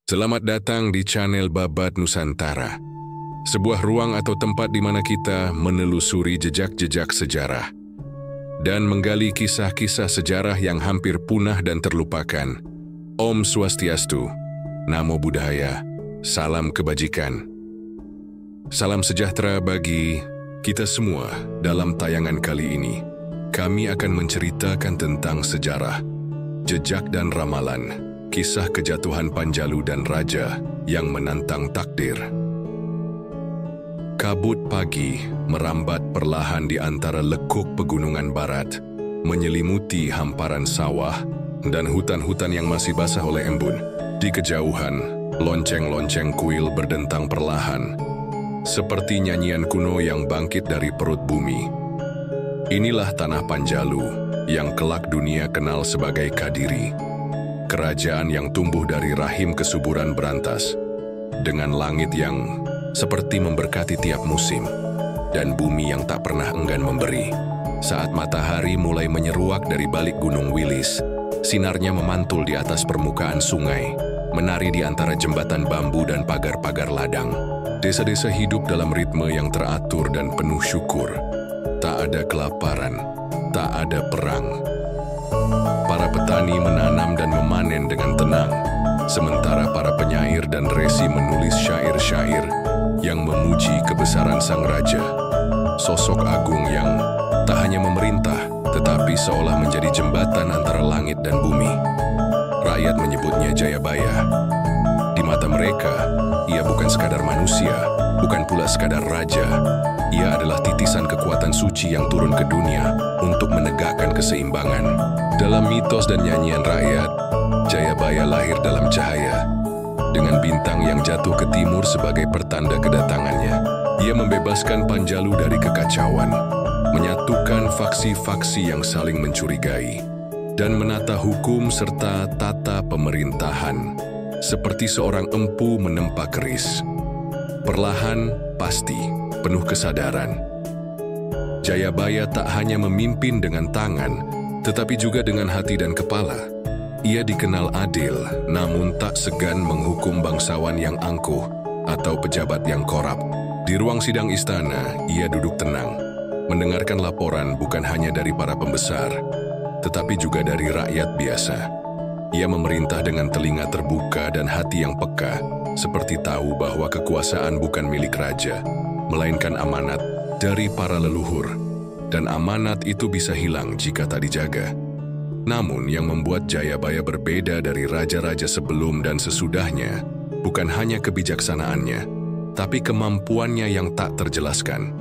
Selamat datang di channel Babat Nusantara, sebuah ruang atau tempat di mana kita menelusuri jejak-jejak sejarah dan menggali kisah-kisah sejarah yang hampir punah dan terlupakan. Om Swastiastu, Namo Buddhaya, salam kebajikan. Salam sejahtera bagi kita semua. Dalam tayangan kali ini, kami akan menceritakan tentang sejarah, jejak dan ramalan, kisah kejatuhan Panjalu dan Raja yang menantang takdir. Kabut pagi merambat perlahan di antara lekuk pegunungan barat, menyelimuti hamparan sawah dan hutan-hutan yang masih basah oleh embun. Di kejauhan, lonceng-lonceng kuil berdentang perlahan, seperti nyanyian kuno yang bangkit dari perut bumi. Inilah tanah Panjalu yang kelak dunia kenal sebagai Kadiri. Kerajaan yang tumbuh dari rahim kesuburan berantas, dengan langit yang seperti memberkati tiap musim, dan bumi yang tak pernah enggan memberi. Saat matahari mulai menyeruak dari balik Gunung Wilis, sinarnya memantul di atas permukaan sungai, menari di antara jembatan bambu dan pagar-pagar ladang. Desa-desa hidup dalam ritme yang teratur dan penuh syukur. Tak ada kelaparan, tak ada perang. Para petani menanam dan memanen dengan tenang, sementara para penyair dan resi menulis syair-syair yang memuji kebesaran sang raja, sosok agung yang tak hanya memerintah, tetapi seolah menjadi jembatan antara langit dan bumi. Rakyat menyebutnya Jayabaya. Di mata mereka, ia bukan sekadar manusia, bukan pula sekadar raja. Ia adalah titisan kekuatan suci yang turun ke dunia untuk menegakkan keseimbangan. Dalam mitos dan nyanyian rakyat, Jayabaya lahir dalam cahaya, dengan bintang yang jatuh ke timur sebagai pertanda kedatangannya. Ia membebaskan Panjalu dari kekacauan, menyatukan faksi-faksi yang saling mencurigai, dan menata hukum serta tata pemerintahan, seperti seorang empu menempa keris. Perlahan, pasti, penuh kesadaran. Jayabaya tak hanya memimpin dengan tangan, tetapi juga dengan hati dan kepala. Ia dikenal adil, namun tak segan menghukum bangsawan yang angkuh atau pejabat yang korup. Di ruang sidang istana, ia duduk tenang, mendengarkan laporan bukan hanya dari para pembesar, tetapi juga dari rakyat biasa. Ia memerintah dengan telinga terbuka dan hati yang peka, seperti tahu bahwa kekuasaan bukan milik raja, melainkan amanat dari para leluhur, dan amanat itu bisa hilang jika tak dijaga. Namun yang membuat Jayabaya berbeda dari raja-raja sebelum dan sesudahnya bukan hanya kebijaksanaannya, tapi kemampuannya yang tak terjelaskan.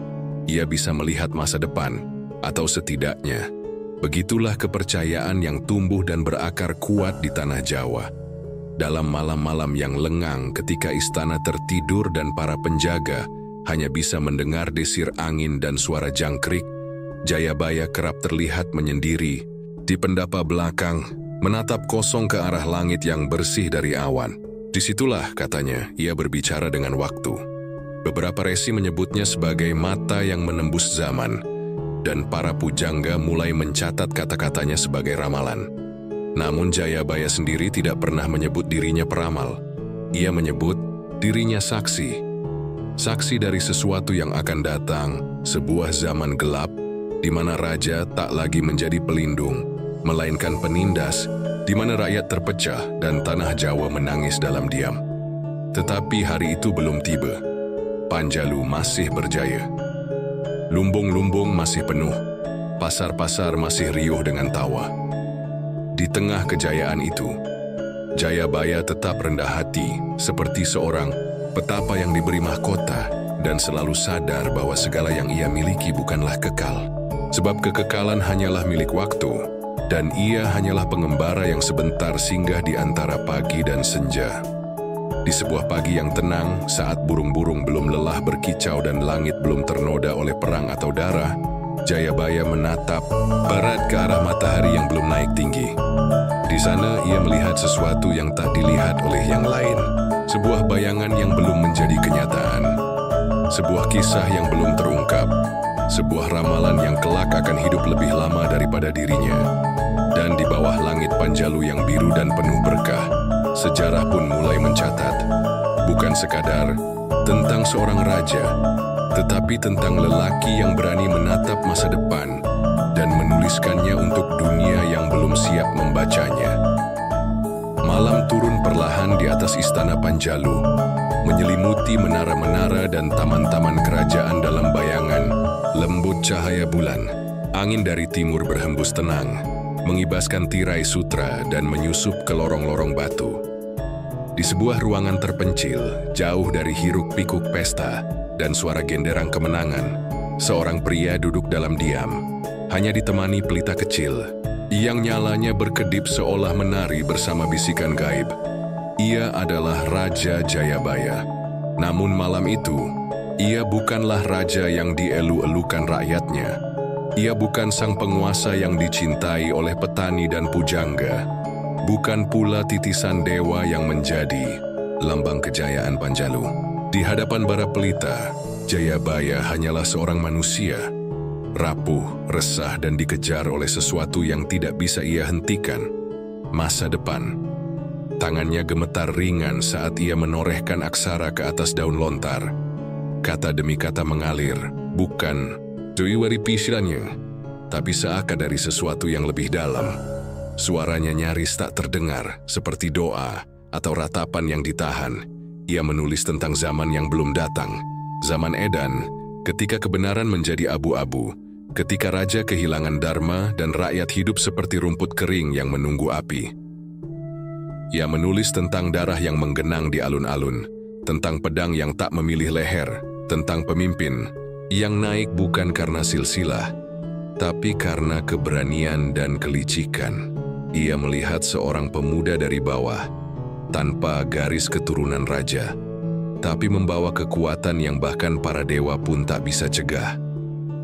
Ia bisa melihat masa depan, atau setidaknya begitulah kepercayaan yang tumbuh dan berakar kuat di tanah Jawa. Dalam malam-malam yang lengang ketika istana tertidur dan para penjaga hanya bisa mendengar desir angin dan suara jangkrik, Jayabaya kerap terlihat menyendiri di pendapa belakang, menatap kosong ke arah langit yang bersih dari awan. Disitulah, katanya, ia berbicara dengan waktu. Beberapa resi menyebutnya sebagai mata yang menembus zaman, dan para pujangga mulai mencatat kata-katanya sebagai ramalan. Namun Jayabaya sendiri tidak pernah menyebut dirinya peramal. Ia menyebut dirinya saksi. Saksi dari sesuatu yang akan datang, sebuah zaman gelap, di mana raja tak lagi menjadi pelindung, melainkan penindas, di mana rakyat terpecah dan tanah Jawa menangis dalam diam. Tetapi hari itu belum tiba. Panjalu masih berjaya. Lumbung-lumbung masih penuh, pasar-pasar masih riuh dengan tawa. Di tengah kejayaan itu, Jayabaya tetap rendah hati, seperti seorang petapa yang diberi mahkota dan selalu sadar bahwa segala yang ia miliki bukanlah kekal. Sebab kekekalan hanyalah milik waktu, dan ia hanyalah pengembara yang sebentar singgah di antara pagi dan senja. Di sebuah pagi yang tenang, saat burung-burung belum lelah berkicau dan langit belum ternoda oleh perang atau darah, Jayabaya menatap barat ke arah matahari yang belum naik tinggi. Di sana ia melihat sesuatu yang tak dilihat oleh yang lain. Sebuah bayangan yang belum menjadi kenyataan. Sebuah kisah yang belum terungkap. Sebuah ramalan yang kelak akan hidup lebih lama daripada dirinya. Dan di bawah langit Panjalu yang biru dan penuh berkah, sejarah pun mulai mencatat, bukan sekadar tentang seorang raja, tetapi tentang lelaki yang berani menatap masa depan dan menuliskannya untuk dunia yang belum siap membacanya. Malam turun perlahan di atas istana Panjalu, menyelimuti menara-menara dan taman-taman kerajaan dalam bayangan lembut cahaya bulan. Angin dari timur berhembus tenang, mengibaskan tirai sutra dan menyusup ke lorong-lorong batu. Di sebuah ruangan terpencil, jauh dari hiruk-pikuk pesta dan suara genderang kemenangan, seorang pria duduk dalam diam, hanya ditemani pelita kecil yang nyalanya berkedip seolah menari bersama bisikan gaib. Ia adalah Raja Jayabaya. Namun malam itu, ia bukanlah raja yang dielu-elukan rakyatnya. Ia bukan sang penguasa yang dicintai oleh petani dan pujangga. Bukan pula titisan dewa yang menjadi lambang kejayaan Panjalu. Di hadapan para pelita, Jayabaya hanyalah seorang manusia, rapuh, resah dan dikejar oleh sesuatu yang tidak bisa ia hentikan, masa depan. Tangannya gemetar ringan saat ia menorehkan aksara ke atas daun lontar. Kata demi kata mengalir, bukan dari pikirannya, tapi seakan dari sesuatu yang lebih dalam. Suaranya nyaris tak terdengar, seperti doa atau ratapan yang ditahan. Ia menulis tentang zaman yang belum datang, zaman edan, ketika kebenaran menjadi abu-abu, ketika raja kehilangan dharma dan rakyat hidup seperti rumput kering yang menunggu api. Ia menulis tentang darah yang menggenang di alun-alun, tentang pedang yang tak memilih leher, tentang pemimpin yang naik bukan karena silsilah, tapi karena keberanian dan kelicikan. Ia melihat seorang pemuda dari bawah, tanpa garis keturunan raja, tapi membawa kekuatan yang bahkan para dewa pun tak bisa cegah.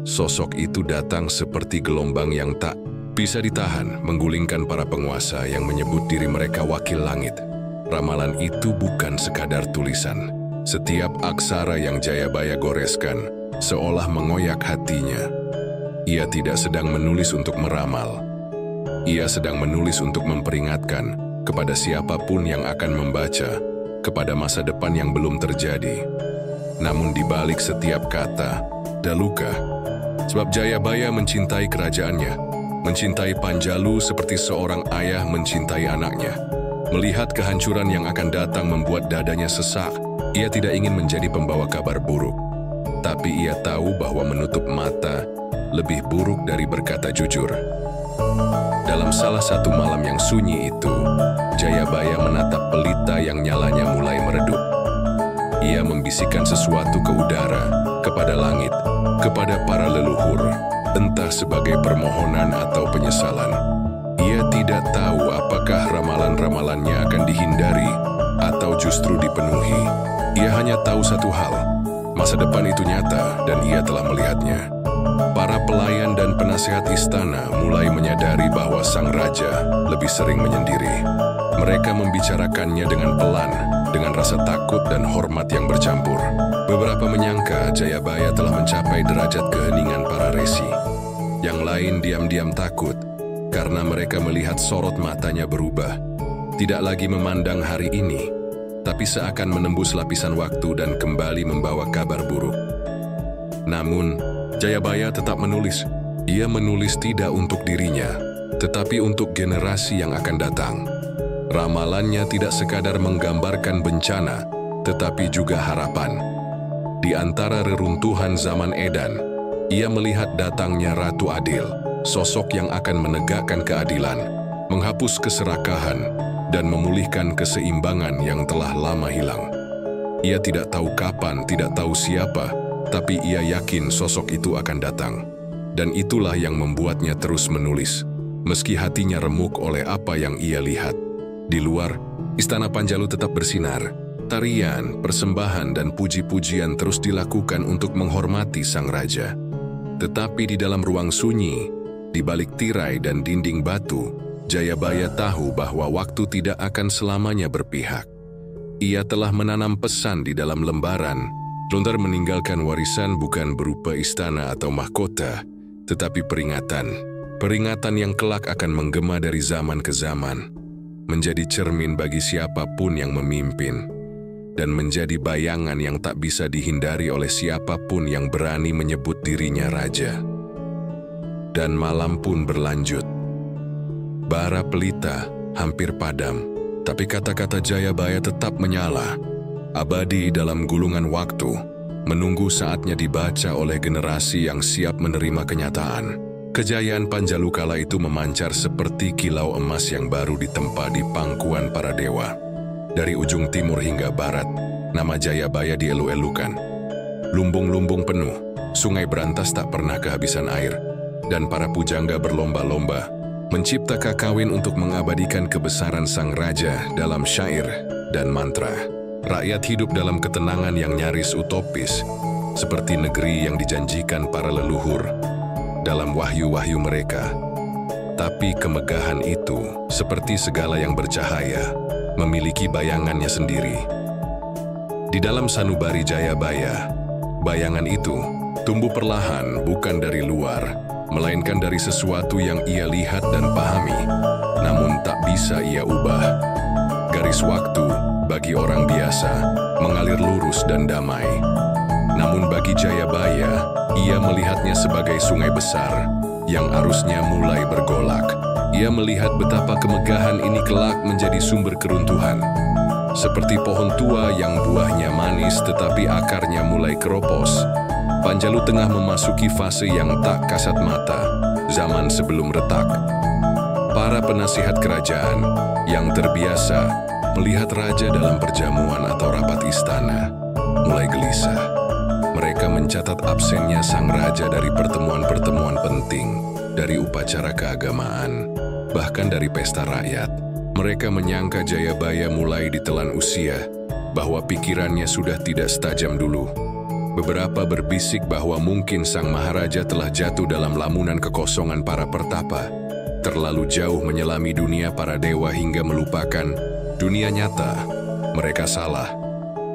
Sosok itu datang seperti gelombang yang tak bisa ditahan, menggulingkan para penguasa yang menyebut diri mereka wakil langit. Ramalan itu bukan sekadar tulisan. Setiap aksara yang Jayabaya goreskan seolah mengoyak hatinya. Ia tidak sedang menulis untuk meramal. Ia sedang menulis untuk memperingatkan kepada siapapun yang akan membaca, kepada masa depan yang belum terjadi. Namun di balik setiap kata, ada luka. Sebab Jayabaya mencintai kerajaannya, mencintai Panjalu seperti seorang ayah mencintai anaknya. Melihat kehancuran yang akan datang membuat dadanya sesak. Ia tidak ingin menjadi pembawa kabar buruk. Tapi ia tahu bahwa menutup mata lebih buruk dari berkata jujur. Dalam salah satu malam yang sunyi itu, Jayabaya menatap pelita yang nyalanya mulai meredup. Ia membisikkan sesuatu ke udara, kepada langit, kepada para leluhur, entah sebagai permohonan atau penyesalan. Ia tidak tahu apakah ramalan-ramalannya akan dihindari atau justru dipenuhi. Ia hanya tahu satu hal, masa depan itu nyata dan ia telah melihatnya. Para pelayan dan penasehat istana mulai menyadari bahwa sang raja lebih sering menyendiri. Mereka membicarakannya dengan pelan, dengan rasa takut dan hormat yang bercampur. Beberapa menyangka Jayabaya telah mencapai derajat keheningan para resi. Yang lain diam-diam takut, karena mereka melihat sorot matanya berubah. Tidak lagi memandang hari ini, tapi seakan menembus lapisan waktu dan kembali membawa kabar buruk. Namun, Jayabaya tetap menulis. Ia menulis tidak untuk dirinya, tetapi untuk generasi yang akan datang. Ramalannya tidak sekadar menggambarkan bencana, tetapi juga harapan. Di antara reruntuhan zaman edan, ia melihat datangnya Ratu Adil, sosok yang akan menegakkan keadilan, menghapus keserakahan, dan memulihkan keseimbangan yang telah lama hilang. Ia tidak tahu kapan, tidak tahu siapa, tapi ia yakin sosok itu akan datang. Dan itulah yang membuatnya terus menulis, meski hatinya remuk oleh apa yang ia lihat. Di luar, istana Panjalu tetap bersinar. Tarian, persembahan, dan puji-pujian terus dilakukan untuk menghormati sang raja. Tetapi di dalam ruang sunyi, di balik tirai dan dinding batu, Jayabaya tahu bahwa waktu tidak akan selamanya berpihak. Ia telah menanam pesan di dalam lembaran, lontar meninggalkan warisan bukan berupa istana atau mahkota, tetapi peringatan. Peringatan yang kelak akan menggema dari zaman ke zaman. menjadi cermin bagi siapapun yang memimpin, dan menjadi bayangan yang tak bisa dihindari oleh siapapun yang berani menyebut dirinya raja. Dan malam pun berlanjut. Bara pelita hampir padam, tapi kata-kata Jayabaya tetap menyala, abadi dalam gulungan waktu, menunggu saatnya dibaca oleh generasi yang siap menerima kenyataan. Kejayaan Panjalu kala itu memancar seperti kilau emas yang baru ditempa di pangkuan para dewa. Dari ujung timur hingga barat, nama Jayabaya dielu-elukan. Lumbung-lumbung penuh, sungai berantas tak pernah kehabisan air, dan para pujangga berlomba-lomba mencipta kakawin untuk mengabadikan kebesaran sang raja dalam syair dan mantra. Rakyat hidup dalam ketenangan yang nyaris utopis, seperti negeri yang dijanjikan para leluhur dalam wahyu-wahyu mereka. Tapi kemegahan itu, seperti segala yang bercahaya, memiliki bayangannya sendiri. Di dalam sanubari Jayabaya, bayangan itu tumbuh perlahan, bukan dari luar, melainkan dari sesuatu yang ia lihat dan pahami, namun tak bisa ia ubah. Garis waktu bagi orang biasa mengalir lurus dan damai. Namun bagi Jayabaya, ia melihatnya sebagai sungai besar yang arusnya mulai bergolak. Ia melihat betapa kemegahan ini kelak menjadi sumber keruntuhan. Seperti pohon tua yang buahnya manis tetapi akarnya mulai keropos, Panjalu tengah memasuki fase yang tak kasat mata, zaman sebelum retak. Para penasihat kerajaan yang terbiasa melihat raja dalam perjamuan atau rapat istana mulai gelisah. Mereka mencatat absennya sang raja dari pertemuan-pertemuan penting, dari upacara keagamaan, bahkan dari pesta rakyat. Mereka menyangka Jayabaya mulai ditelan usia, bahwa pikirannya sudah tidak setajam dulu. Beberapa berbisik bahwa mungkin sang maharaja telah jatuh dalam lamunan kekosongan para pertapa, terlalu jauh menyelami dunia para dewa hingga melupakan dunia nyata. Mereka salah.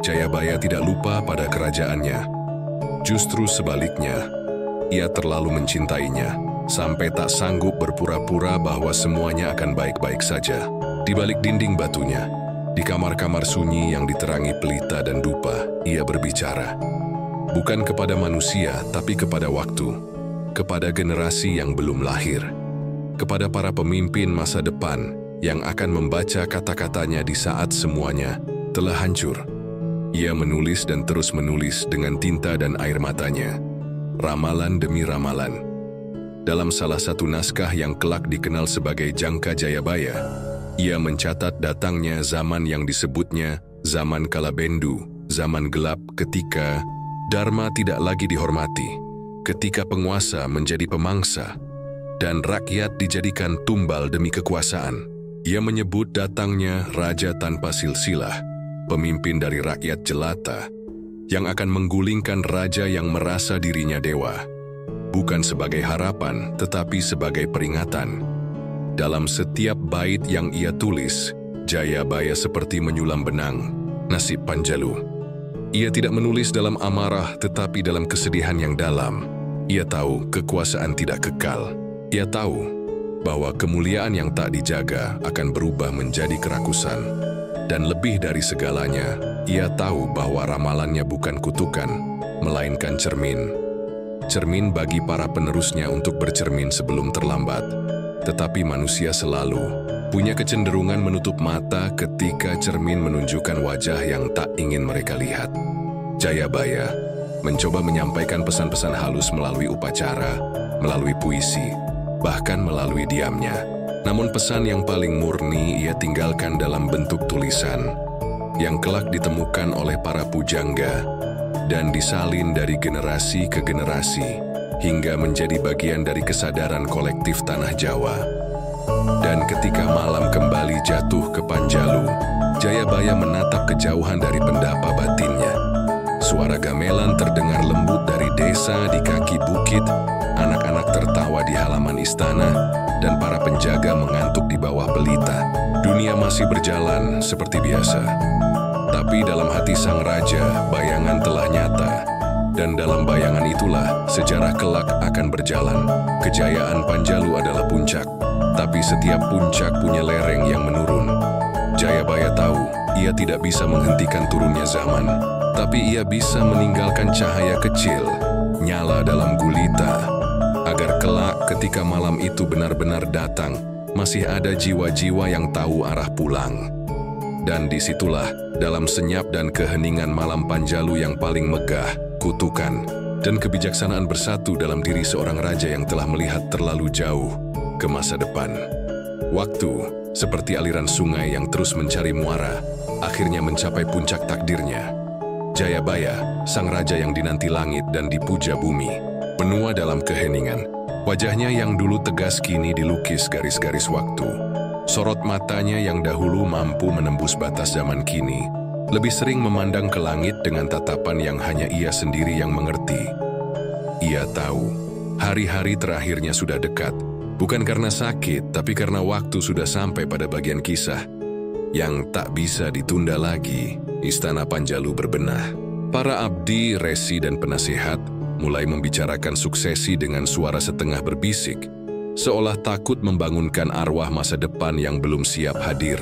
Jayabaya tidak lupa pada kerajaannya. Justru sebaliknya, ia terlalu mencintainya, sampai tak sanggup berpura-pura bahwa semuanya akan baik-baik saja. Di balik dinding batunya, di kamar-kamar sunyi yang diterangi pelita dan dupa, ia berbicara. Bukan kepada manusia, tapi kepada waktu, kepada generasi yang belum lahir, kepada para pemimpin masa depan yang akan membaca kata-katanya di saat semuanya telah hancur. Ia menulis dan terus menulis dengan tinta dan air matanya, ramalan demi ramalan. Dalam salah satu naskah yang kelak dikenal sebagai Jangka Jayabaya, ia mencatat datangnya zaman yang disebutnya zaman Kalabendu, zaman gelap ketika Dharma tidak lagi dihormati, ketika penguasa menjadi pemangsa, dan rakyat dijadikan tumbal demi kekuasaan. Ia menyebut datangnya raja tanpa silsilah, pemimpin dari rakyat jelata, yang akan menggulingkan raja yang merasa dirinya dewa. Bukan sebagai harapan, tetapi sebagai peringatan. Dalam setiap bait yang ia tulis, Jayabaya seperti menyulam benang nasib Panjalu. Ia tidak menulis dalam amarah, tetapi dalam kesedihan yang dalam. Ia tahu kekuasaan tidak kekal. Ia tahu bahwa kemuliaan yang tak dijaga akan berubah menjadi kerakusan. Dan lebih dari segalanya, ia tahu bahwa ramalannya bukan kutukan, melainkan cermin. Cermin bagi para penerusnya untuk bercermin sebelum terlambat. Tetapi manusia selalu punya kecenderungan menutup mata ketika cermin menunjukkan wajah yang tak ingin mereka lihat. Jayabaya mencoba menyampaikan pesan-pesan halus melalui upacara, melalui puisi, bahkan melalui diamnya. Namun pesan yang paling murni ia tinggalkan dalam bentuk tulisan, yang kelak ditemukan oleh para pujangga dan disalin dari generasi ke generasi, hingga menjadi bagian dari kesadaran kolektif tanah Jawa. Dan ketika malam kembali jatuh ke Panjalu, Jayabaya menatap kejauhan dari pendapa batinnya. Suara gamelan terdengar lembut dari desa di kaki bukit, anak-anak tertawa di halaman istana, dan para penjaga mengantuk di bawah pelita. Dunia masih berjalan seperti biasa. Tapi dalam hati sang raja, bayangan telah nyata. Dan dalam bayangan itulah sejarah kelak akan berjalan. Kejayaan Panjalu adalah puncak, tapi setiap puncak punya lereng yang menurun. Jayabaya tahu ia tidak bisa menghentikan turunnya zaman, tapi ia bisa meninggalkan cahaya kecil, nyala dalam gulita, agar kelak ketika malam itu benar-benar datang, masih ada jiwa-jiwa yang tahu arah pulang. Dan disitulah, dalam senyap dan keheningan malam Panjalu yang paling megah, kutukan, dan kebijaksanaan bersatu dalam diri seorang raja yang telah melihat terlalu jauh ke masa depan. Waktu, seperti aliran sungai yang terus mencari muara, akhirnya mencapai puncak takdirnya. Jayabaya, sang raja yang dinanti langit dan dipuja bumi, menua dalam keheningan. Wajahnya yang dulu tegas kini dilukis garis-garis waktu. Sorot matanya yang dahulu mampu menembus batas zaman kini, lebih sering memandang ke langit dengan tatapan yang hanya ia sendiri yang mengerti. Ia tahu, hari-hari terakhirnya sudah dekat, bukan karena sakit, tapi karena waktu sudah sampai pada bagian kisah yang tak bisa ditunda lagi. Istana Panjalu berbenah. Para abdi, resi, dan penasihat mulai membicarakan suksesi dengan suara setengah berbisik, seolah takut membangunkan arwah masa depan yang belum siap hadir.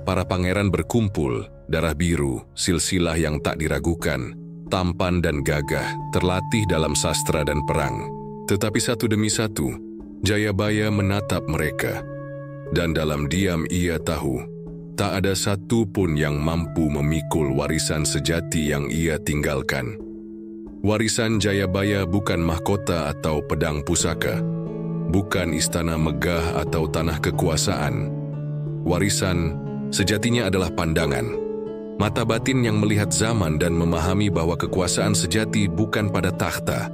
Para pangeran berkumpul, darah biru, silsilah yang tak diragukan, tampan dan gagah, terlatih dalam sastra dan perang. Tetapi satu demi satu, Jayabaya menatap mereka. Dan dalam diam ia tahu, tak ada satu pun yang mampu memikul warisan sejati yang ia tinggalkan. Warisan Jayabaya bukan mahkota atau pedang pusaka, bukan istana megah atau tanah kekuasaan. Warisan sejatinya adalah pandangan, mata batin yang melihat zaman dan memahami bahwa kekuasaan sejati bukan pada takhta,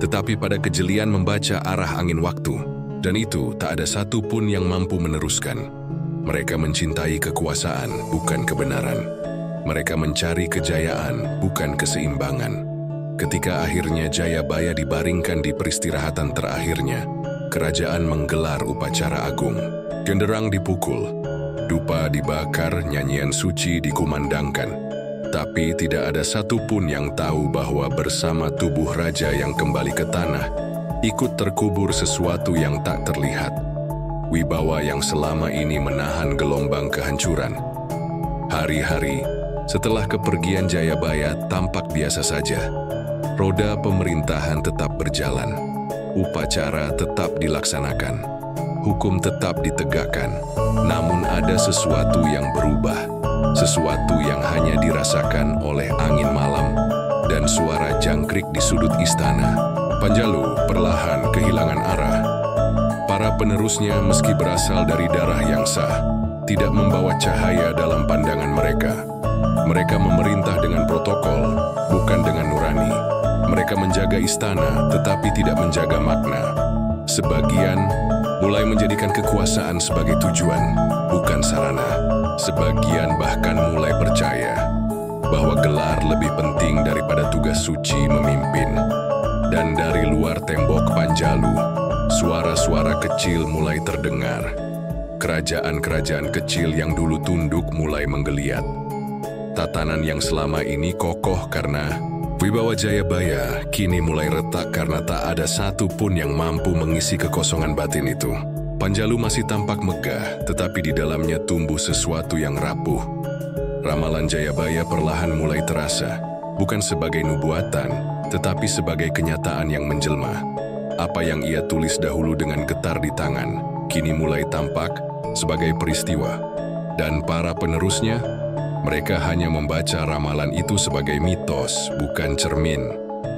tetapi pada kejelian membaca arah angin waktu. Dan itu tak ada satu pun yang mampu meneruskan. Mereka mencintai kekuasaan, bukan kebenaran. Mereka mencari kejayaan, bukan keseimbangan. Ketika akhirnya Jayabaya dibaringkan di peristirahatan terakhirnya, kerajaan menggelar upacara agung. Genderang dipukul, dupa dibakar, nyanyian suci dikumandangkan. Tapi tidak ada satupun yang tahu bahwa bersama tubuh raja yang kembali ke tanah, ikut terkubur sesuatu yang tak terlihat. Wibawa yang selama ini menahan gelombang kehancuran. Hari-hari setelah kepergian Jayabaya tampak biasa saja. Roda pemerintahan tetap berjalan, upacara tetap dilaksanakan, hukum tetap ditegakkan. Namun ada sesuatu yang berubah, sesuatu yang hanya dirasakan oleh angin malam dan suara jangkrik di sudut istana. Panjalu perlahan kehilangan arah. Para penerusnya meski berasal dari darah yang sah, tidak membawa cahaya dalam pandangan mereka. Mereka memerintah dengan protokol, bukan dengan nurani. Mereka menjaga istana, tetapi tidak menjaga makna. Sebagian mulai menjadikan kekuasaan sebagai tujuan, bukan sarana. Sebagian bahkan mulai percaya bahwa gelar lebih penting daripada tugas suci memimpin. Dan dari luar tembok Panjalu, suara-suara kecil mulai terdengar. Kerajaan-kerajaan kecil yang dulu tunduk mulai menggeliat. Tatanan yang selama ini kokoh karena wibawa Jayabaya kini mulai retak karena tak ada satu pun yang mampu mengisi kekosongan batin itu. Panjalu masih tampak megah, tetapi di dalamnya tumbuh sesuatu yang rapuh. Ramalan Jayabaya perlahan mulai terasa, bukan sebagai nubuatan, tetapi sebagai kenyataan yang menjelma. Apa yang ia tulis dahulu dengan getar di tangan, kini mulai tampak sebagai peristiwa. Dan para penerusnya, mereka hanya membaca ramalan itu sebagai mitos, bukan cermin.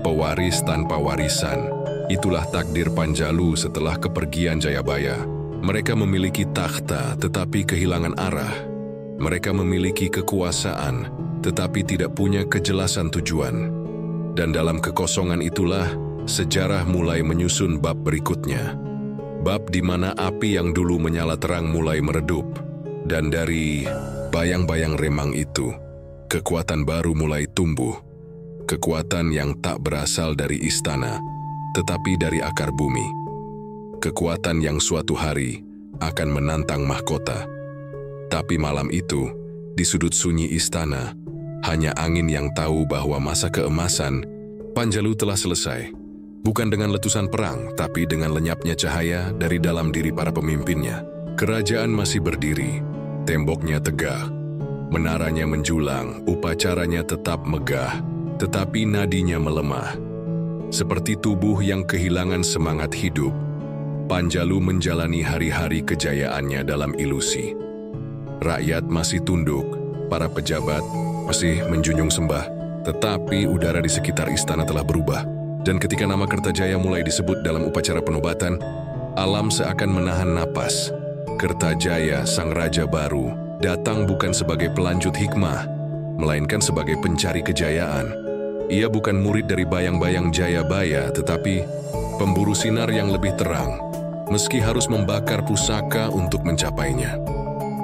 Pewaris tanpa warisan, itulah takdir Panjalu setelah kepergian Jayabaya. Mereka memiliki takhta tetapi kehilangan arah. Mereka memiliki kekuasaan tetapi tidak punya kejelasan tujuan. Dan dalam kekosongan itulah sejarah mulai menyusun bab berikutnya. Bab di mana api yang dulu menyala terang mulai meredup. Dan dari bayang-bayang remang itu, kekuatan baru mulai tumbuh. Kekuatan yang tak berasal dari istana, tetapi dari akar bumi. Kekuatan yang suatu hari akan menantang mahkota. Tapi malam itu, di sudut sunyi istana, hanya angin yang tahu bahwa masa keemasan Panjalu telah selesai. Bukan dengan letusan perang, tapi dengan lenyapnya cahaya dari dalam diri para pemimpinnya. Kerajaan masih berdiri, temboknya tegak, menaranya menjulang, upacaranya tetap megah, tetapi nadinya melemah. Seperti tubuh yang kehilangan semangat hidup, Panjalu menjalani hari-hari kejayaannya dalam ilusi. Rakyat masih tunduk, para pejabat masih menjunjung sembah, tetapi udara di sekitar istana telah berubah. Dan ketika nama Kertajaya mulai disebut dalam upacara penobatan, alam seakan menahan napas. Kertajaya, sang raja baru, datang bukan sebagai pelanjut hikmah, melainkan sebagai pencari kejayaan. Ia bukan murid dari bayang-bayang Jayabaya, tetapi pemburu sinar yang lebih terang, meski harus membakar pusaka untuk mencapainya.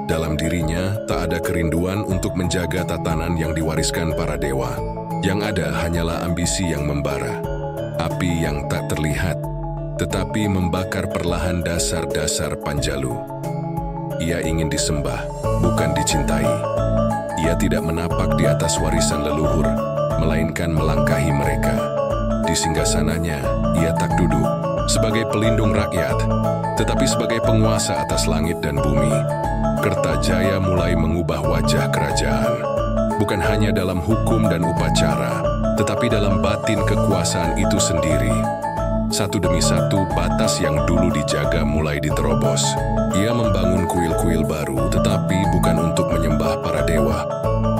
Dalam dirinya tak ada kerinduan untuk menjaga tatanan yang diwariskan para dewa. Yang ada hanyalah ambisi yang membara. Api yang tak terlihat, tetapi membakar perlahan dasar-dasar Panjalu. Ia ingin disembah, bukan dicintai. Ia tidak menapak di atas warisan leluhur, melainkan melangkahi mereka. Di singgasananya, ia tak duduk sebagai pelindung rakyat, tetapi sebagai penguasa atas langit dan bumi. Kertajaya mulai mengubah wajah kerajaan, bukan hanya dalam hukum dan upacara, tetapi dalam batin kekuasaan itu sendiri. Satu demi satu, batas yang dulu dijaga mulai diterobos. Ia membangun kuil-kuil baru, tetapi bukan untuk menyembah para dewa,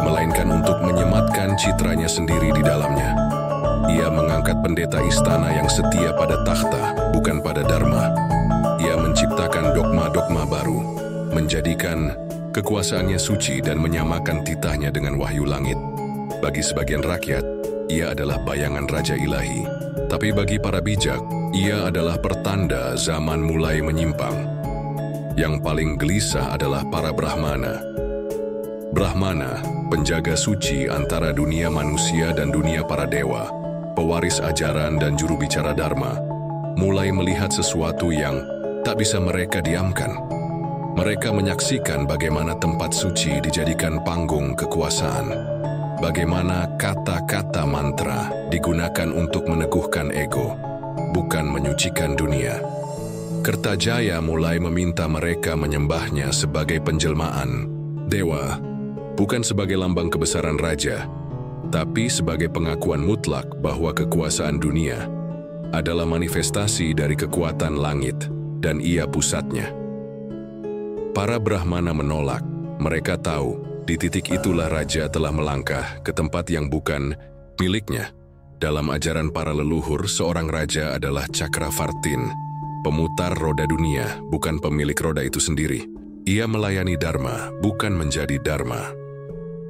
melainkan untuk menyematkan citranya sendiri di dalamnya. Ia mengangkat pendeta istana yang setia pada takhta, bukan pada dharma. Ia menciptakan dogma-dogma baru, menjadikan kekuasaannya suci dan menyamakan titahnya dengan wahyu langit. Bagi sebagian rakyat, ia adalah bayangan raja ilahi. Tapi bagi para bijak, ia adalah pertanda zaman mulai menyimpang. Yang paling gelisah adalah para Brahmana. Brahmana, penjaga suci antara dunia manusia dan dunia para dewa, pewaris ajaran dan juru bicara dharma, mulai melihat sesuatu yang tak bisa mereka diamkan. Mereka menyaksikan bagaimana tempat suci dijadikan panggung kekuasaan. Bagaimana kata-kata mantra digunakan untuk meneguhkan ego, bukan menyucikan dunia. Kertajaya mulai meminta mereka menyembahnya sebagai penjelmaan dewa, bukan sebagai lambang kebesaran raja, tapi sebagai pengakuan mutlak bahwa kekuasaan dunia adalah manifestasi dari kekuatan langit dan ia pusatnya. Para Brahmana menolak. Mereka tahu di titik itulah raja telah melangkah ke tempat yang bukan miliknya. Dalam ajaran para leluhur, seorang raja adalah Cakravartin, pemutar roda dunia, bukan pemilik roda itu sendiri. Ia melayani dharma, bukan menjadi dharma.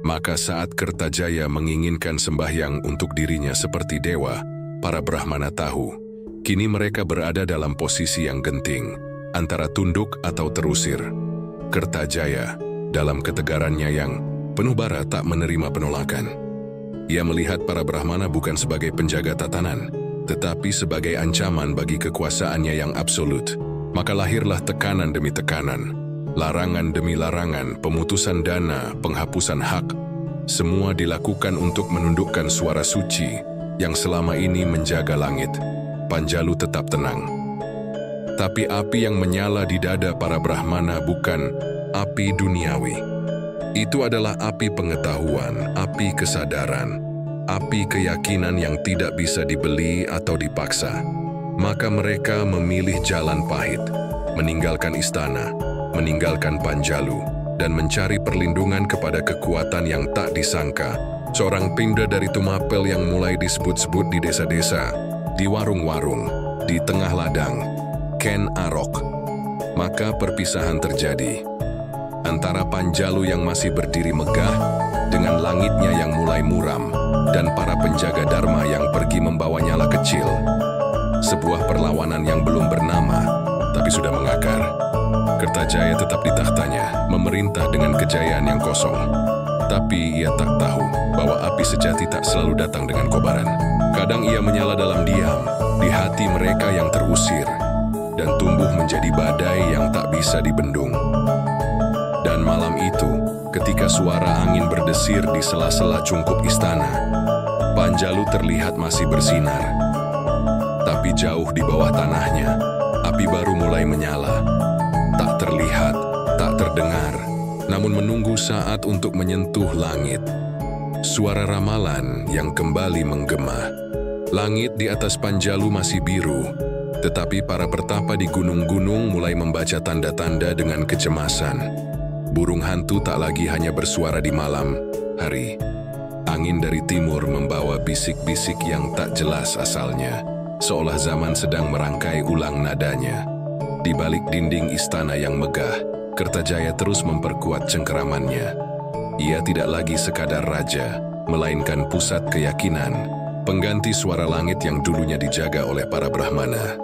Maka saat Kertajaya menginginkan sembahyang untuk dirinya seperti dewa, para Brahmana tahu, kini mereka berada dalam posisi yang genting, antara tunduk atau terusir. Kertajaya, dalam ketegarannya yang penuh bara, tak menerima penolakan. Ia melihat para Brahmana bukan sebagai penjaga tatanan, tetapi sebagai ancaman bagi kekuasaannya yang absolut. Maka lahirlah tekanan demi tekanan, larangan demi larangan, pemutusan dana, penghapusan hak. Semua dilakukan untuk menundukkan suara suci yang selama ini menjaga langit. Panjalu tetap tenang. Tapi api yang menyala di dada para Brahmana bukan api duniawi. Itu adalah api pengetahuan, api kesadaran, api keyakinan yang tidak bisa dibeli atau dipaksa. Maka mereka memilih jalan pahit, meninggalkan istana, meninggalkan Panjalu, dan mencari perlindungan kepada kekuatan yang tak disangka. Seorang Pinda dari Tumapel yang mulai disebut-sebut di desa-desa, di warung-warung, di tengah ladang, Ken Arok. Maka perpisahan terjadi antara Panjalu yang masih berdiri megah dengan langitnya yang mulai muram dan para penjaga dharma yang pergi membawa nyala kecil. Sebuah perlawanan yang belum bernama tapi sudah mengakar. Kertajaya tetap di tahtanya, memerintah dengan kejayaan yang kosong. Tapi ia tak tahu bahwa api sejati tak selalu datang dengan kobaran. Kadang ia menyala dalam diam di hati mereka yang terusir dan tumbuh menjadi badai yang tak bisa dibendung. Dan malam itu, ketika suara angin berdesir di sela-sela cungkup istana, Panjalu terlihat masih bersinar. Tapi jauh di bawah tanahnya, api baru mulai menyala. Tak terlihat, tak terdengar, namun namun menunggu saat untuk menyentuh langit. Suara ramalan yang kembali menggema. Langit di atas Panjalu masih biru, tetapi para pertapa di gunung-gunung mulai membaca tanda-tanda dengan kecemasan. Burung hantu tak lagi hanya bersuara di malam hari. Angin dari timur membawa bisik-bisik yang tak jelas asalnya, seolah zaman sedang merangkai ulang nadanya. Di balik dinding istana yang megah, Kertajaya terus memperkuat cengkeramannya. Ia tidak lagi sekadar raja, melainkan pusat keyakinan, pengganti suara langit yang dulunya dijaga oleh para Brahmana.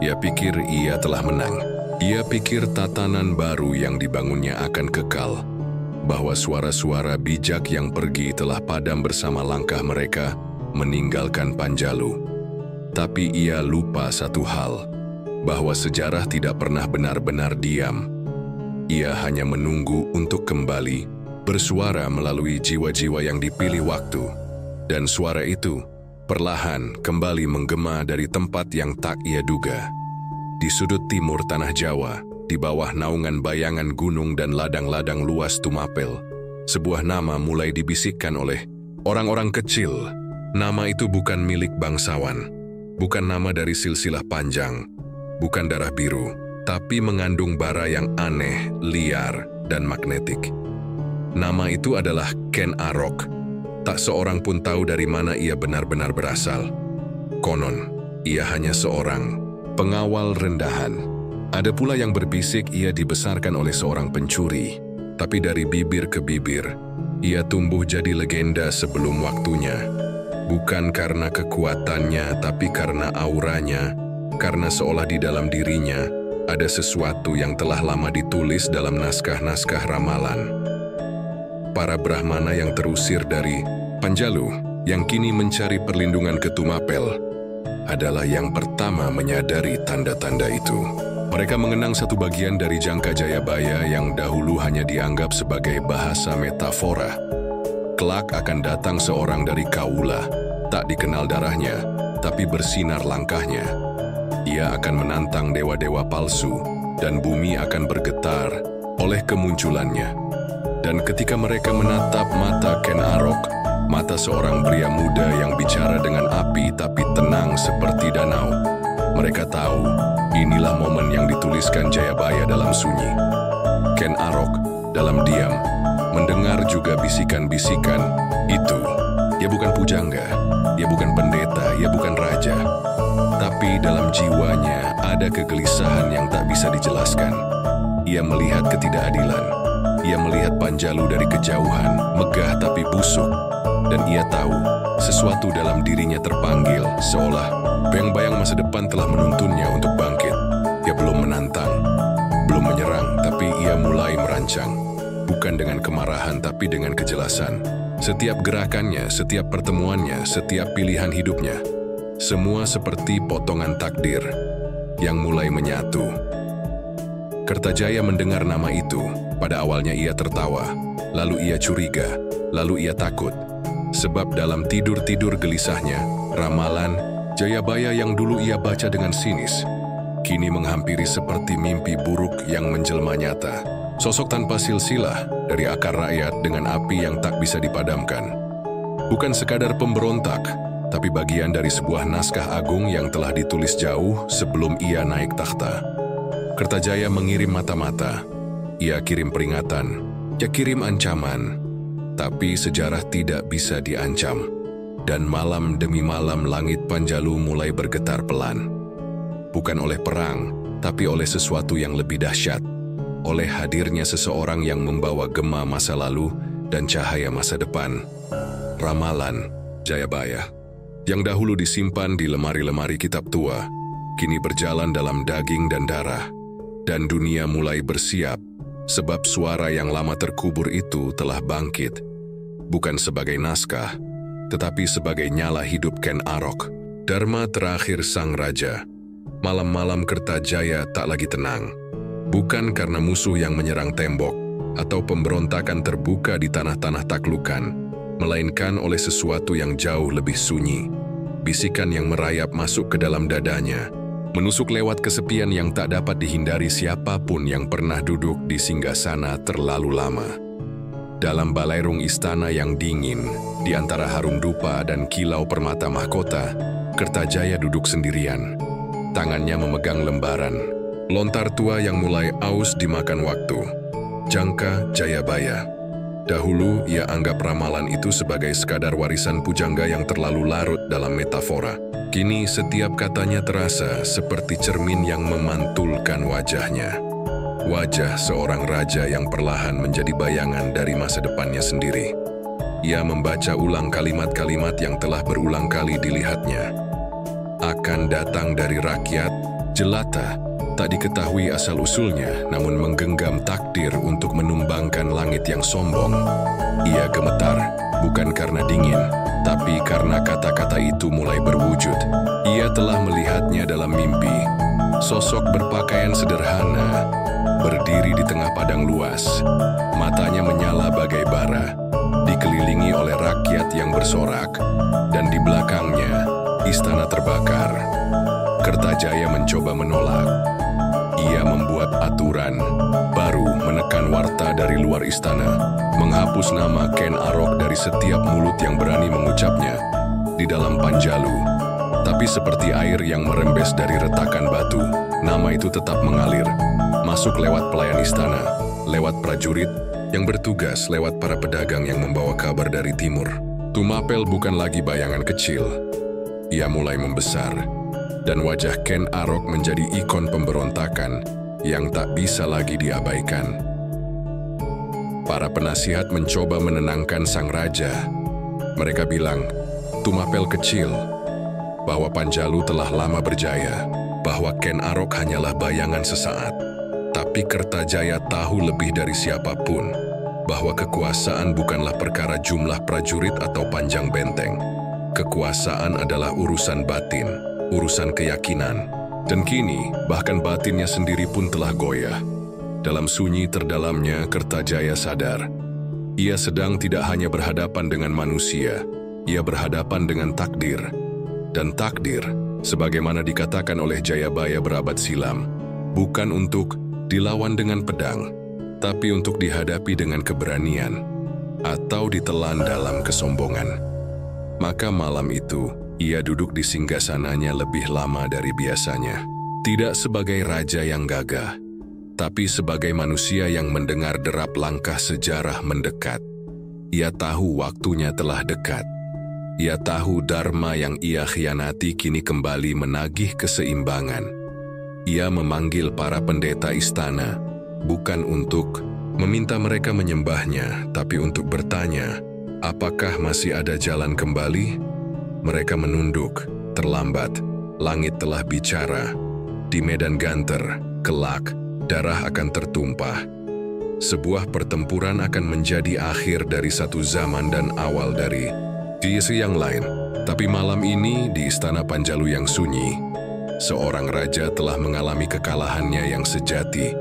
Ia pikir ia telah menang. Ia pikir tatanan baru yang dibangunnya akan kekal, bahwa suara-suara bijak yang pergi telah padam bersama langkah mereka meninggalkan Panjalu. Tapi ia lupa satu hal, bahwa sejarah tidak pernah benar-benar diam. Ia hanya menunggu untuk kembali, bersuara melalui jiwa-jiwa yang dipilih waktu. Dan suara itu perlahan kembali menggema dari tempat yang tak ia duga. Di sudut timur tanah Jawa, di bawah naungan bayangan gunung dan ladang-ladang luas Tumapel, sebuah nama mulai dibisikkan oleh orang-orang kecil. Nama itu bukan milik bangsawan, bukan nama dari silsilah panjang, bukan darah biru, tapi mengandung bara yang aneh, liar, dan magnetik. Nama itu adalah Ken Arok. Tak seorang pun tahu dari mana ia benar-benar berasal. Konon, ia hanya seorang pengawal rendahan. Ada pula yang berbisik ia dibesarkan oleh seorang pencuri. Tapi dari bibir ke bibir, ia tumbuh jadi legenda sebelum waktunya. Bukan karena kekuatannya, tapi karena auranya, karena seolah di dalam dirinya ada sesuatu yang telah lama ditulis dalam naskah-naskah ramalan. Para Brahmana yang terusir dari Panjalu, yang kini mencari perlindungan ke Tumapel, adalah yang pertama menyadari tanda-tanda itu. Mereka mengenang satu bagian dari Jangka Jayabaya yang dahulu hanya dianggap sebagai bahasa metafora. Kelak akan datang seorang dari Kaula, tak dikenal darahnya, tapi bersinar langkahnya. Ia akan menantang dewa-dewa palsu, dan bumi akan bergetar oleh kemunculannya. Dan ketika mereka menatap mata Ken Arok, mata seorang pria muda yang bicara dengan api tapi tenang seperti danau, mereka tahu inilah momen yang dituliskan Jayabaya dalam sunyi. Ken Arok dalam diam mendengar juga bisikan-bisikan itu. Ia bukan pujangga, ia bukan pendeta, ia bukan raja. Tapi dalam jiwanya ada kegelisahan yang tak bisa dijelaskan. Ia melihat ketidakadilan. Ia melihat Panjalu dari kejauhan, megah tapi busuk. Dan ia tahu sesuatu dalam dirinya terpanggil, seolah bayang-bayang masa depan telah menuntunnya untuk bangkit. Ia belum menantang, belum menyerang, tapi ia mulai merancang. Bukan dengan kemarahan, tapi dengan kejelasan. Setiap gerakannya, setiap pertemuannya, setiap pilihan hidupnya, semua seperti potongan takdir yang mulai menyatu. Kertajaya mendengar nama itu. Pada awalnya ia tertawa, lalu ia curiga, lalu ia takut. Sebab dalam tidur-tidur gelisahnya, ramalan Jayabaya yang dulu ia baca dengan sinis, kini menghampiri seperti mimpi buruk yang menjelma nyata. Sosok tanpa silsilah dari akar rakyat dengan api yang tak bisa dipadamkan. Bukan sekadar pemberontak, tapi bagian dari sebuah naskah agung yang telah ditulis jauh sebelum ia naik takhta. Kertajaya mengirim mata-mata. Ia kirim peringatan, ia kirim ancaman, tapi sejarah tidak bisa diancam. Dan malam demi malam langit Panjalu mulai bergetar pelan. Bukan oleh perang, tapi oleh sesuatu yang lebih dahsyat. Oleh hadirnya seseorang yang membawa gema masa lalu dan cahaya masa depan. Ramalan Jayabaya, yang dahulu disimpan di lemari-lemari kitab tua, kini berjalan dalam daging dan darah. Dan dunia mulai bersiap, sebab suara yang lama terkubur itu telah bangkit, bukan sebagai naskah, tetapi sebagai nyala hidup Ken Arok, dharma terakhir sang raja. Malam-malam Kertajaya tak lagi tenang, bukan karena musuh yang menyerang tembok atau pemberontakan terbuka di tanah-tanah taklukan, melainkan oleh sesuatu yang jauh lebih sunyi, bisikan yang merayap masuk ke dalam dadanya, menusuk lewat kesepian yang tak dapat dihindari siapapun yang pernah duduk di singgasana terlalu lama. Dalam balairung istana yang dingin, di antara harum dupa dan kilau permata mahkota, Kertajaya duduk sendirian. Tangannya memegang lembaran. Lontar tua yang mulai aus dimakan waktu. Jangka Jayabaya. Dahulu ia anggap ramalan itu sebagai sekadar warisan pujangga yang terlalu larut dalam metafora. Kini setiap katanya terasa seperti cermin yang memantulkan wajahnya. Wajah seorang raja yang perlahan menjadi bayangan dari masa depannya sendiri. Ia membaca ulang kalimat-kalimat yang telah berulang kali dilihatnya. Akan datang dari rakyat, jelata, tak diketahui asal-usulnya, namun menggenggam takdir untuk menumbangkan langit yang sombong. Ia gemetar, bukan karena dingin, tapi karena kata-kata itu mulai berwujud. Ia telah melihatnya dalam mimpi. Sosok berpakaian sederhana, berdiri di tengah padang luas. Matanya menyala bagai bara, dikelilingi oleh rakyat yang bersorak, dan di belakangnya, istana terbakar. Kertajaya mencoba menolak. Ia membuat aturan, baru menekan warta dari luar istana, menghapus nama Ken Arok dari setiap mulut yang berani mengucapnya di dalam Panjalu. Tapi seperti air yang merembes dari retakan batu, nama itu tetap mengalir, masuk lewat pelayan istana, lewat prajurit yang bertugas, lewat para pedagang yang membawa kabar dari timur. Tumapel bukan lagi bayangan kecil. Ia mulai membesar, dan wajah Ken Arok menjadi ikon pemberontakan yang tak bisa lagi diabaikan. Para penasihat mencoba menenangkan sang raja. Mereka bilang, Tumapel kecil, bahwa Panjalu telah lama berjaya, bahwa Ken Arok hanyalah bayangan sesaat. Tapi Kertajaya tahu lebih dari siapapun, bahwa kekuasaan bukanlah perkara jumlah prajurit atau panjang benteng. Kekuasaan adalah urusan batin, urusan keyakinan. Dan kini, bahkan batinnya sendiri pun telah goyah. Dalam sunyi terdalamnya, Kertajaya sadar. Ia sedang tidak hanya berhadapan dengan manusia, ia berhadapan dengan takdir. Dan takdir, sebagaimana dikatakan oleh Jayabaya berabad silam, bukan untuk dilawan dengan pedang, tapi untuk dihadapi dengan keberanian, atau ditelan dalam kesombongan. Maka malam itu, ia duduk di singgasananya lebih lama dari biasanya. Tidak sebagai raja yang gagah, tapi sebagai manusia yang mendengar derap langkah sejarah mendekat. Ia tahu waktunya telah dekat. Ia tahu dharma yang ia khianati kini kembali menagih keseimbangan. Ia memanggil para pendeta istana, bukan untuk meminta mereka menyembahnya, tapi untuk bertanya, apakah masih ada jalan kembali? Mereka menunduk, terlambat, langit telah bicara. Di medan ganter, kelak, darah akan tertumpah. Sebuah pertempuran akan menjadi akhir dari satu zaman dan awal dari di sisi yang lain. Tapi malam ini di istana Panjalu yang sunyi, seorang raja telah mengalami kekalahannya yang sejati,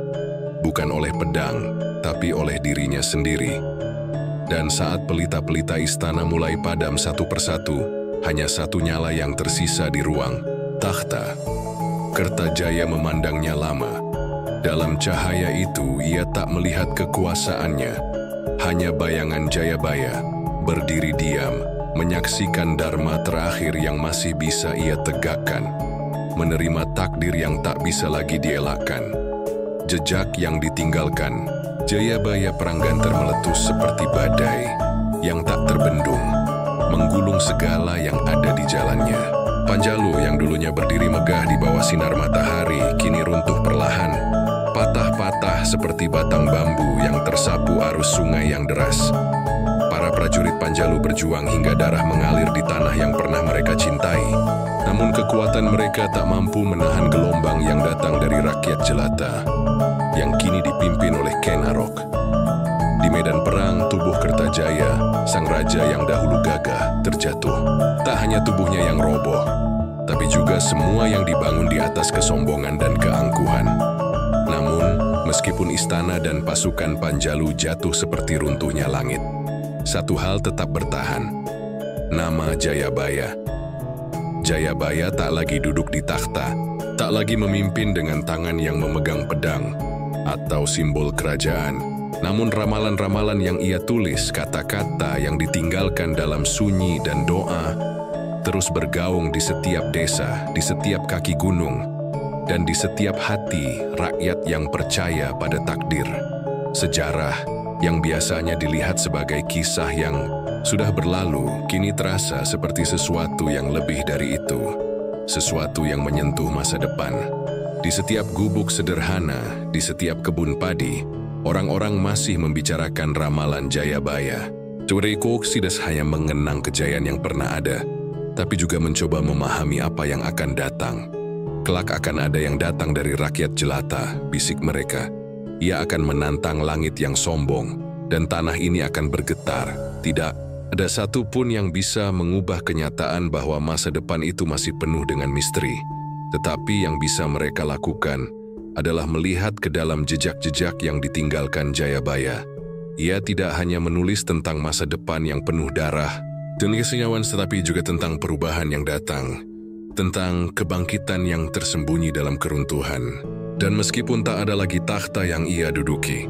bukan oleh pedang, tapi oleh dirinya sendiri. Dan saat pelita-pelita istana mulai padam satu persatu, hanya satu nyala yang tersisa di ruang takhta. Kertajaya memandangnya lama. Dalam cahaya itu ia tak melihat kekuasaannya, hanya bayangan Jayabaya, berdiri diam, menyaksikan dharma terakhir yang masih bisa ia tegakkan, menerima takdir yang tak bisa lagi dielakkan. Jejak yang ditinggalkan, Jayabaya Prangganter meletus seperti badai yang tak terbendung, menggulung segala yang ada di jalannya. Panjalu yang dulunya berdiri megah di bawah sinar matahari, kini runtuh perlahan, patah-patah seperti batang bambu yang tersapu arus sungai yang deras. Para prajurit Panjalu berjuang hingga darah mengalir di tanah yang pernah mereka cintai. Namun kekuatan mereka tak mampu menahan gelombang yang datang dari rakyat jelata, yang kini dipimpin oleh Ken Arok. Di medan perang, tubuh Kertajaya, sang raja yang dahulu gagah, terjatuh. Tak hanya tubuhnya yang roboh, tapi juga semua yang dibangun di atas kesombongan dan keangkuhan. Namun, meskipun istana dan pasukan Panjalu jatuh seperti runtuhnya langit, satu hal tetap bertahan, nama Jayabaya. Jayabaya tak lagi duduk di takhta, tak lagi memimpin dengan tangan yang memegang pedang atau simbol kerajaan. Namun ramalan-ramalan yang ia tulis, kata-kata yang ditinggalkan dalam sunyi dan doa, terus bergaung di setiap desa, di setiap kaki gunung, dan di setiap hati rakyat yang percaya pada takdir. Sejarah yang biasanya dilihat sebagai kisah yang sudah berlalu, kini terasa seperti sesuatu yang lebih dari itu. Sesuatu yang menyentuh masa depan. Di setiap gubuk sederhana, di setiap kebun padi, orang-orang masih membicarakan ramalan Jayabaya. Cureiko tidak hanya mengenang kejayaan yang pernah ada, tapi juga mencoba memahami apa yang akan datang. Kelak akan ada yang datang dari rakyat jelata, bisik mereka. Ia akan menantang langit yang sombong, dan tanah ini akan bergetar. Tidak ada satupun yang bisa mengubah kenyataan bahwa masa depan itu masih penuh dengan misteri. Tetapi yang bisa mereka lakukan adalah melihat ke dalam jejak-jejak yang ditinggalkan Jayabaya. Ia tidak hanya menulis tentang masa depan yang penuh darah dan kesenyawan, tetapi juga tentang perubahan yang datang, tentang kebangkitan yang tersembunyi dalam keruntuhan. Dan meskipun tak ada lagi takhta yang ia duduki,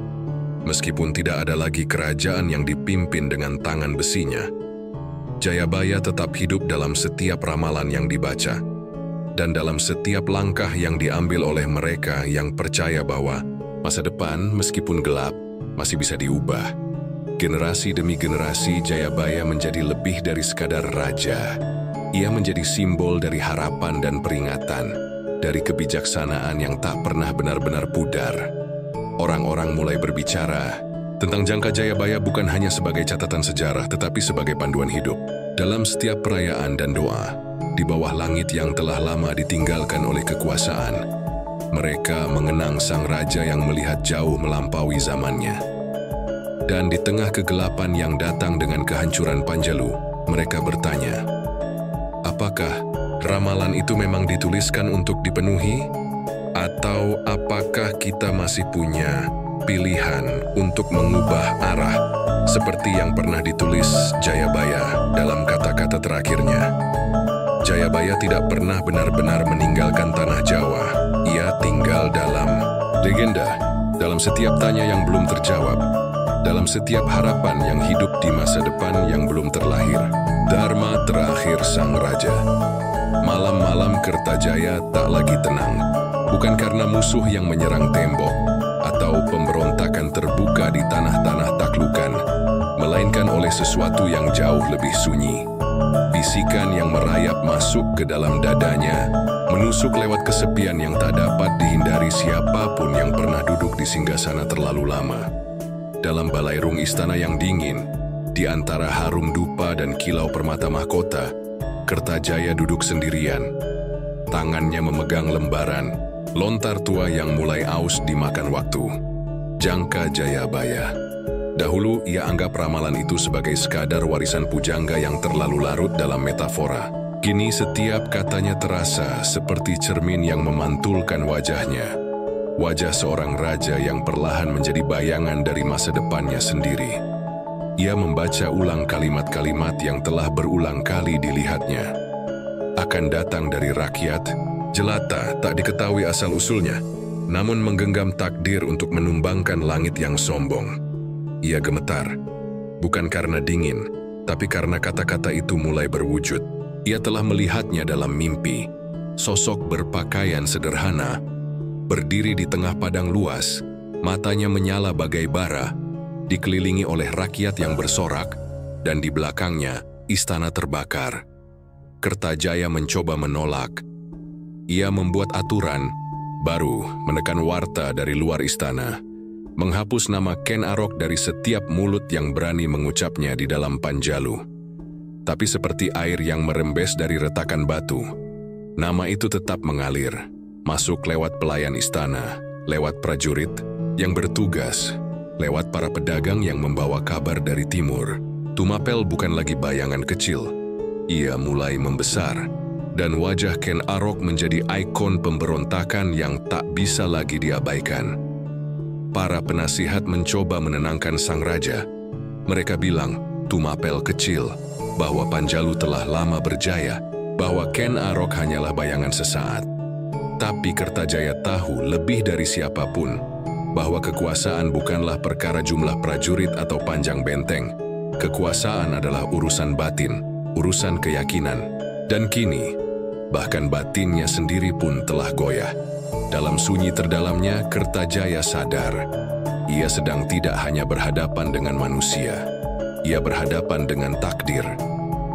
meskipun tidak ada lagi kerajaan yang dipimpin dengan tangan besinya, Jayabaya tetap hidup dalam setiap ramalan yang dibaca, dan dalam setiap langkah yang diambil oleh mereka yang percaya bahwa masa depan meskipun gelap masih bisa diubah. Generasi demi generasi Jayabaya menjadi lebih dari sekadar raja. Ia menjadi simbol dari harapan dan peringatan, dari kebijaksanaan yang tak pernah benar-benar pudar. Orang-orang mulai berbicara tentang jangka Jayabaya bukan hanya sebagai catatan sejarah, tetapi sebagai panduan hidup. Dalam setiap perayaan dan doa, di bawah langit yang telah lama ditinggalkan oleh kekuasaan, mereka mengenang sang raja yang melihat jauh melampaui zamannya. Dan di tengah kegelapan yang datang dengan kehancuran Panjalu, mereka bertanya, apakah ramalan itu memang dituliskan untuk dipenuhi? Atau apakah kita masih punya pilihan untuk mengubah arah seperti yang pernah ditulis Jayabaya dalam kata-kata terakhirnya? Jayabaya tidak pernah benar-benar meninggalkan tanah Jawa. Ia tinggal dalam legenda, dalam setiap tanya yang belum terjawab, dalam setiap harapan yang hidup di masa depan yang belum terlahir. Dharma terakhir sang raja. Malam-malam Kertajaya tak lagi tenang, bukan karena musuh yang menyerang tembok atau pemberontakan terbuka di tanah-tanah taklukan, melainkan oleh sesuatu yang jauh lebih sunyi. Bisikan yang merayap masuk ke dalam dadanya, menusuk lewat kesepian yang tak dapat dihindari siapapun yang pernah duduk di singgasana terlalu lama. Dalam balairung istana yang dingin, di antara harum dupa dan kilau permata mahkota, Kertajaya duduk sendirian. Tangannya memegang lembaran, lontar tua yang mulai aus dimakan waktu. Jangka Jayabaya. Dahulu ia anggap ramalan itu sebagai sekadar warisan pujangga yang terlalu larut dalam metafora. Kini setiap katanya terasa seperti cermin yang memantulkan wajahnya. Wajah seorang raja yang perlahan menjadi bayangan dari masa depannya sendiri. Ia membaca ulang kalimat-kalimat yang telah berulang kali dilihatnya. Akan datang dari rakyat, jelata tak diketahui asal-usulnya, namun menggenggam takdir untuk menumbangkan langit yang sombong. Ia gemetar, bukan karena dingin, tapi karena kata-kata itu mulai berwujud. Ia telah melihatnya dalam mimpi, sosok berpakaian sederhana, berdiri di tengah padang luas, matanya menyala bagai bara, dikelilingi oleh rakyat yang bersorak, dan di belakangnya istana terbakar. Kertajaya mencoba menolak. Ia membuat aturan, baru menekan warta dari luar istana, menghapus nama Ken Arok dari setiap mulut yang berani mengucapnya di dalam Panjalu. Tapi seperti air yang merembes dari retakan batu, nama itu tetap mengalir, masuk lewat pelayan istana, lewat prajurit yang bertugas, lewat para pedagang yang membawa kabar dari timur. Tumapel bukan lagi bayangan kecil, ia mulai membesar, dan wajah Ken Arok menjadi ikon pemberontakan yang tak bisa lagi diabaikan. Para penasihat mencoba menenangkan sang raja. Mereka bilang, Tumapel kecil, bahwa Panjalu telah lama berjaya, bahwa Ken Arok hanyalah bayangan sesaat. Tapi Kertajaya tahu lebih dari siapapun bahwa kekuasaan bukanlah perkara jumlah prajurit atau panjang benteng. Kekuasaan adalah urusan batin, urusan keyakinan. Dan kini, bahkan batinnya sendiri pun telah goyah. Dalam sunyi terdalamnya, Kertajaya sadar. Ia sedang tidak hanya berhadapan dengan manusia. Ia berhadapan dengan takdir.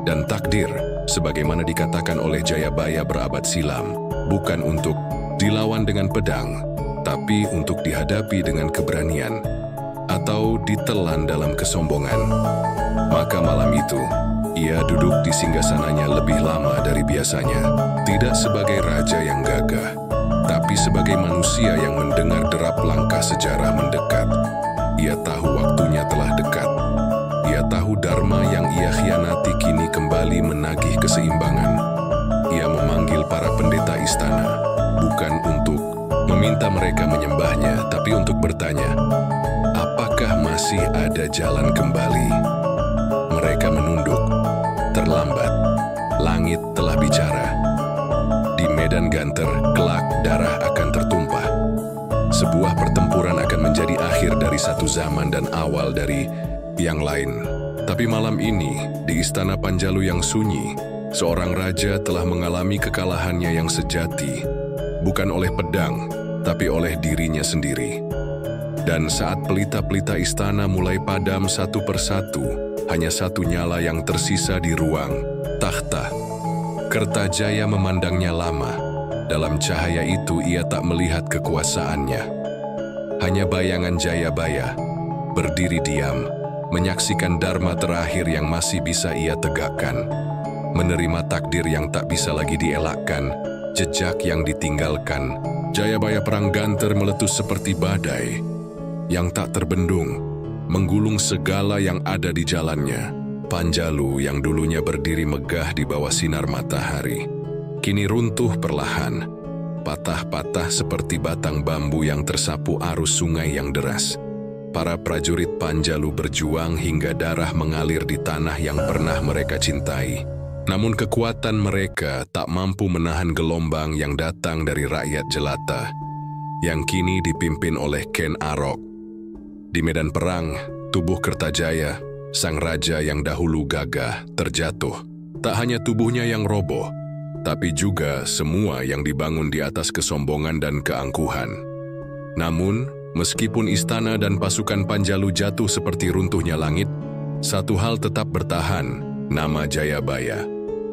Dan takdir, sebagaimana dikatakan oleh Jayabaya berabad silam, bukan untuk dilawan dengan pedang, tapi untuk dihadapi dengan keberanian, atau ditelan dalam kesombongan. Maka malam itu, ia duduk di singgasananya lebih lama dari biasanya, tidak sebagai raja yang gagah, tapi sebagai manusia yang mendengar derap langkah sejarah mendekat. Ia tahu waktunya telah dekat. Ia tahu dharma yang ia khianati kini kembali menagih keseimbangan. Ia memanggil para pendeta istana, bukan untuk meminta mereka menyembahnya, tapi untuk bertanya, apakah masih ada jalan kembali? Mereka menunduk. Terlambat. Langit telah bicara. Di medan ganter, kelak darah akan tertumpah. Sebuah pertempuran akan menjadi akhir dari satu zaman dan awal dari yang lain. Tapi malam ini, di istana Panjalu yang sunyi, seorang raja telah mengalami kekalahannya yang sejati, bukan oleh pedang, tapi oleh dirinya sendiri. Dan saat pelita-pelita istana mulai padam satu persatu, hanya satu nyala yang tersisa di ruang takhta. Kertajaya memandangnya lama. Dalam cahaya itu ia tak melihat kekuasaannya. Hanya bayangan Jayabaya, berdiri diam, menyaksikan dharma terakhir yang masih bisa ia tegakkan, menerima takdir yang tak bisa lagi dielakkan, jejak yang ditinggalkan. Jayabaya perang ganter meletus seperti badai yang tak terbendung, menggulung segala yang ada di jalannya. Panjalu yang dulunya berdiri megah di bawah sinar matahari, kini runtuh perlahan, patah-patah seperti batang bambu yang tersapu arus sungai yang deras. Para prajurit Panjalu berjuang hingga darah mengalir di tanah yang pernah mereka cintai. Namun kekuatan mereka tak mampu menahan gelombang yang datang dari rakyat jelata, yang kini dipimpin oleh Ken Arok. Di medan perang, tubuh Kertajaya, sang raja yang dahulu gagah, terjatuh. Tak hanya tubuhnya yang roboh, tapi juga semua yang dibangun di atas kesombongan dan keangkuhan. Namun, meskipun istana dan pasukan Panjalu jatuh seperti runtuhnya langit, satu hal tetap bertahan, nama Jayabaya.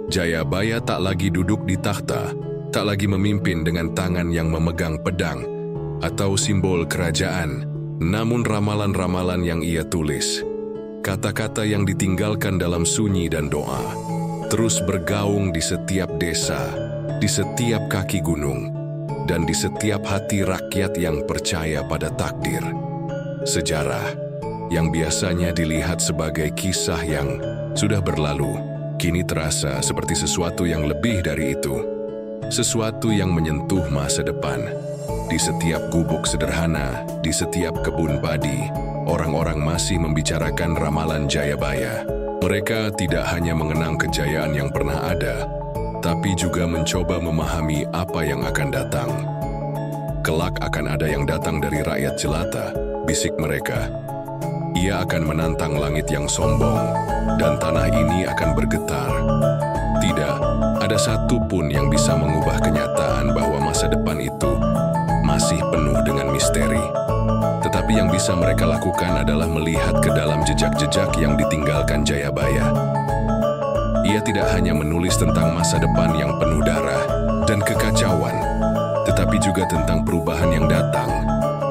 Jayabaya tak lagi duduk di takhta, tak lagi memimpin dengan tangan yang memegang pedang atau simbol kerajaan, namun ramalan-ramalan yang ia tulis, kata-kata yang ditinggalkan dalam sunyi dan doa, terus bergaung di setiap desa, di setiap kaki gunung, dan di setiap hati rakyat yang percaya pada takdir. Sejarah yang biasanya dilihat sebagai kisah yang sudah berlalu, kini terasa seperti sesuatu yang lebih dari itu. Sesuatu yang menyentuh masa depan. Di setiap gubuk sederhana, di setiap kebun padi, orang-orang masih membicarakan ramalan Jayabaya. Mereka tidak hanya mengenang kejayaan yang pernah ada, tapi juga mencoba memahami apa yang akan datang. Kelak akan ada yang datang dari rakyat jelata, bisik mereka. Ia akan menantang langit yang sombong, dan tanah ini akan bergetar. Tidak ada satu pun yang bisa mengubah kenyataan bahwa masa depan itu masih penuh dengan misteri. Tetapi yang bisa mereka lakukan adalah melihat ke dalam jejak-jejak yang ditinggalkan Jayabaya. Ia tidak hanya menulis tentang masa depan yang penuh darah dan kekacauan, tetapi juga tentang perubahan yang datang,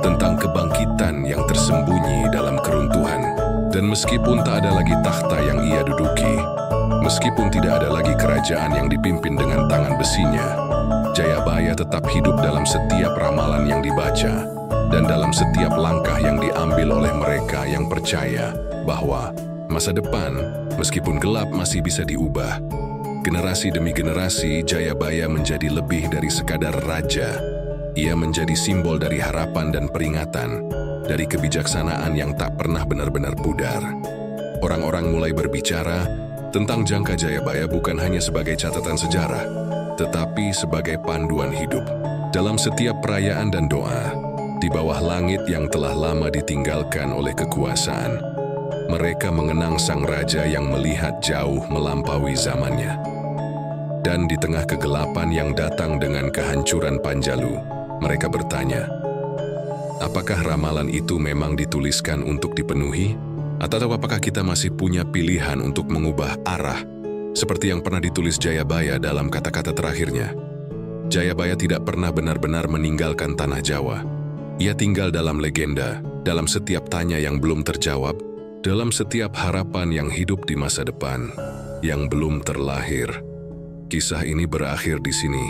tentang kebangkitan yang tersembunyi dalam keruntuhan. Dan meskipun tak ada lagi takhta yang ia duduki, meskipun tidak ada lagi kerajaan yang dipimpin dengan tangan besinya, Jayabaya tetap hidup dalam setiap ramalan yang dibaca dan dalam setiap langkah yang diambil oleh mereka yang percaya bahwa masa depan, meskipun gelap, masih bisa diubah. Generasi demi generasi, Jayabaya menjadi lebih dari sekadar raja. Ia menjadi simbol dari harapan dan peringatan, dari kebijaksanaan yang tak pernah benar-benar pudar. Orang-orang mulai berbicara tentang jangka Jayabaya bukan hanya sebagai catatan sejarah, tetapi sebagai panduan hidup. Dalam setiap perayaan dan doa, di bawah langit yang telah lama ditinggalkan oleh kekuasaan. Mereka mengenang sang raja yang melihat jauh melampaui zamannya. Dan di tengah kegelapan yang datang dengan kehancuran Panjalu, mereka bertanya, apakah ramalan itu memang dituliskan untuk dipenuhi? Atau apakah kita masih punya pilihan untuk mengubah arah, seperti yang pernah ditulis Jayabaya dalam kata-kata terakhirnya? Jayabaya tidak pernah benar-benar meninggalkan tanah Jawa. Ia tinggal dalam legenda, dalam setiap tanya yang belum terjawab, dalam setiap harapan yang hidup di masa depan, yang belum terlahir. Kisah ini berakhir di sini,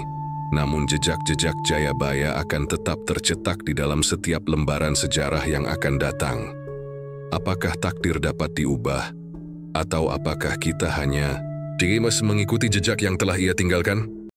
namun jejak-jejak Jayabaya akan tetap tercetak di dalam setiap lembaran sejarah yang akan datang. Apakah takdir dapat diubah? Atau apakah kita hanya mengikuti jejak yang telah ia tinggalkan?